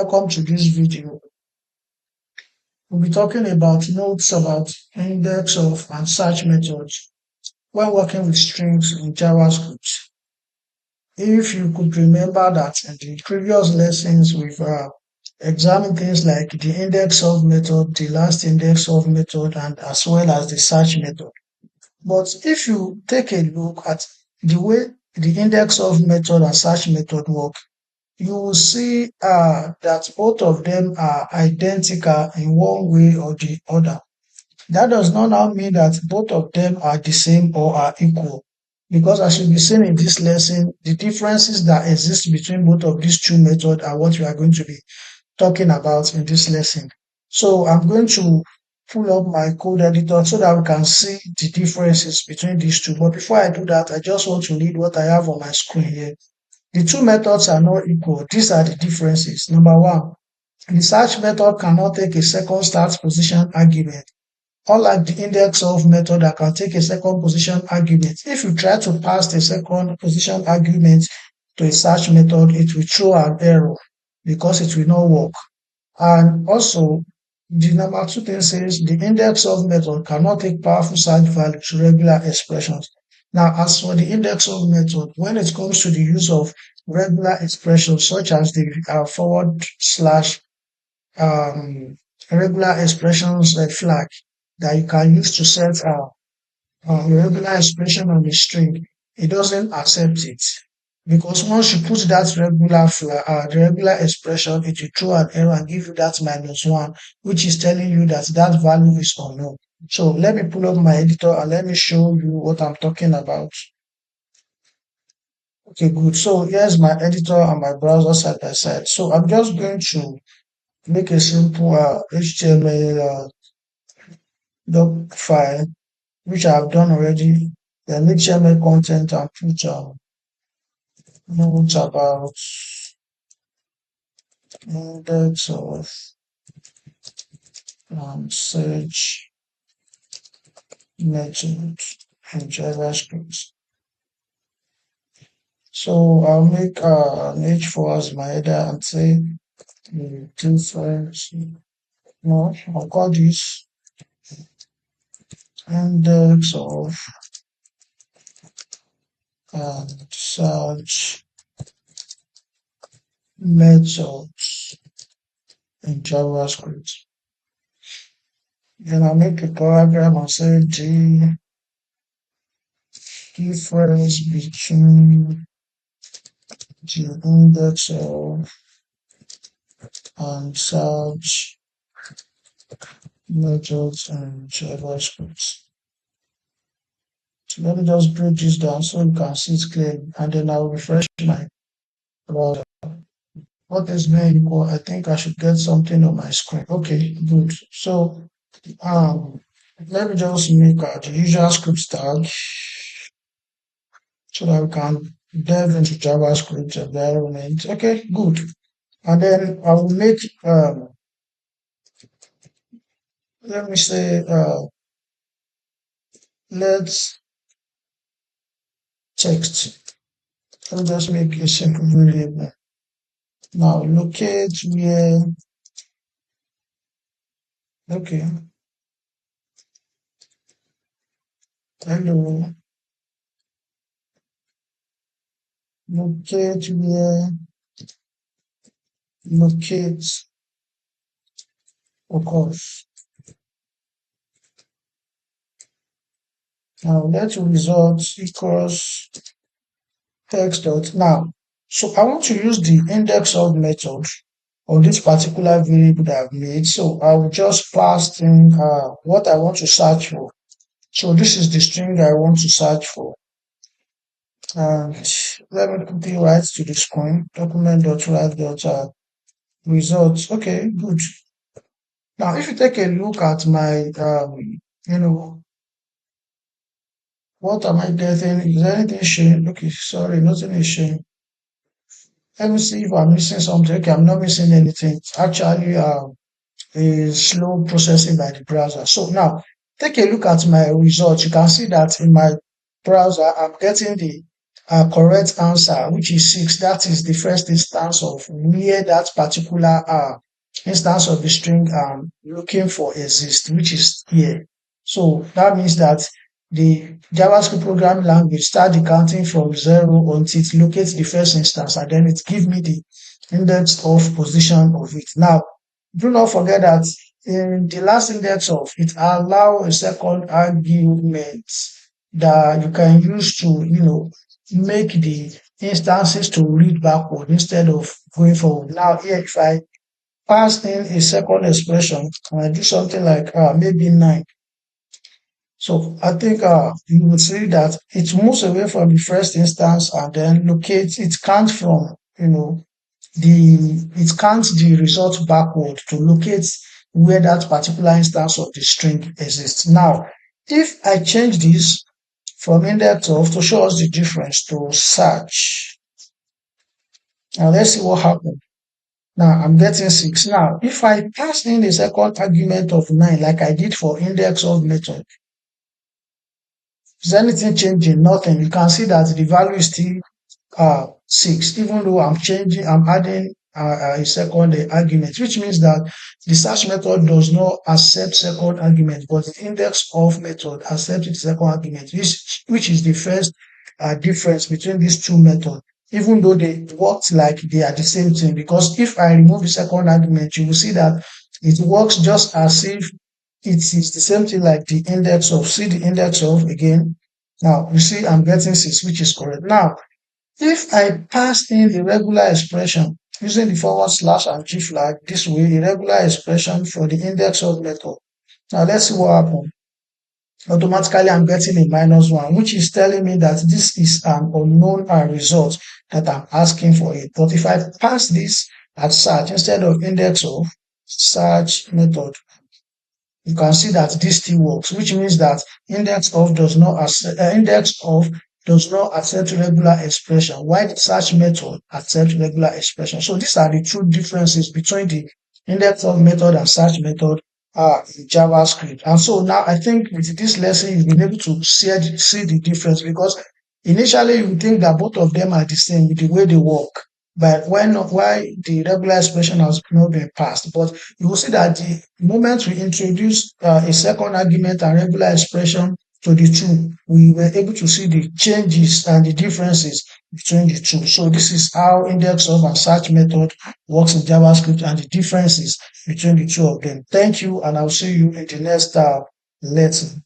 welcome to this video. We'll be talking about notes about indexOf and search methods when working with strings in JavaScript. If you could remember that in the previous lessons we've examined things like the indexOf method, the last indexOf method, and as well as the search method. But if you take a look at the way the indexOf method and search method work, you will see that both of them are identical in one way or the other. That does not now mean that both of them are the same or are equal, because as you'll be seeing in this lesson, the differences that exist between both of these two methods are what we are going to be talking about in this lesson. So I'm going to pull up my code editor so that we can see the differences between these two. But before I do that, I just want to read what I have on my screen here. The two methods are not equal. These are the differences. Number one, the search method cannot take a second start position argument. Unlike the indexOf method that can take a second position argument, if you try to pass the second position argument to a search method, it will throw an error because it will not work. And also, the number two thing says the indexOf method cannot take powerful search values to regular expressions. Now, as for the indexOf method, when it comes to the use of regular expressions such as the forward slash regular expressions flag that you can use to set a regular expression on the string, it doesn't accept it. Because once you put that regular expression, it will throw an error and give you that -1, which is telling you that that value is unknown. So let me pull up my editor and let me show you what I'm talking about. Okay, good. So here's my editor and my browser side by side. So I'm just going to make a simple HTML doc file, which I have done already. Then HTML content and put notes about indexOf and search methods in JavaScript. So I'll make an H4 as my header and say difference. No, I'll call this indexOf and search methods in JavaScript. Then I'll make a paragraph and say the difference between the indexOf and search methods in JavaScript. So let me just break this down so you can see it clearly, and then I'll refresh my browser. What is being equal? I think I should get something on my screen. Okay, good. So let me just make the usual script tag so that we can delve into JavaScript environment. Okay, good. And then I will make let me say let's text. Let me just make a simple variable. Now locate where, okay, hello, locate where, locate occurs. Now let results equals text dot. Now, so I want to use the indexOf method on this particular variable that I've made. So I will just pass in what I want to search for. So this is the string I want to search for. And let me put it right to the screen. Document.write.results. Okay, good. Now, if you take a look at my, what am I getting? Is anything showing? Okay, sorry, nothing is showing. Let me see if I'm missing something. Okay, I'm not missing anything. It's actually a slow processing by the browser. So now, take a look at my results. You can see that in my browser, I'm getting the correct answer, which is 6. That is the first instance of where that particular instance of the string I'm looking for exists, which is here. So that means that the JavaScript programming language start the counting from 0 until it locates the first instance, and then it gives me the index of position of it. Now, do not forget that in the last index of, it allows a second argument that you can use to, make the instances to read backward instead of going forward. Now, here, if I pass in a second expression and I do something like maybe 9, so I think you will see that it moves away from the first instance and then locates, it counts from, it counts the result backward to locate where that particular instance of the string exists. Now, if I change this from indexOf to show us the difference to search, now let's see what happened. Now I'm getting 6. Now, if I pass in the second argument of 9, like I did for indexOf method, is anything changing? Nothing. You can see that the value is still 6, even though I'm adding a second argument, which means that the search method does not accept second argument, but the indexOf method accepts the second argument, which is the first difference between these two methods, even though they work like they are the same thing. Because if I remove the second argument, you will see that it works just as if it is the same thing like the indexOf. See the indexOf again. Now, you see I'm getting 6, which is correct. Now, if I pass in the regular expression using the forward slash and G flag this way, a regular expression for the indexOf method. Now let's see what happens. Automatically I'm getting a -1, which is telling me that this is an unknown result that I'm asking for it. But if I pass this at search instead of indexOf search method, you can see that this still works, which means that indexOf does not accept regular expression, while the search method accepts regular expression. So these are the two differences between the indexOf method and search method in JavaScript. And so now I think with this lesson, you've been able to see the difference, because initially you think that both of them are the same with the way they work. But why the regular expression has not been passed. But you will see that the moment we introduce a second argument and regular expression to the two, we were able to see the changes and the differences between the two. So this is how indexOf and search method works in JavaScript and the differences between the two of them. Thank you, and I'll see you in the next lesson.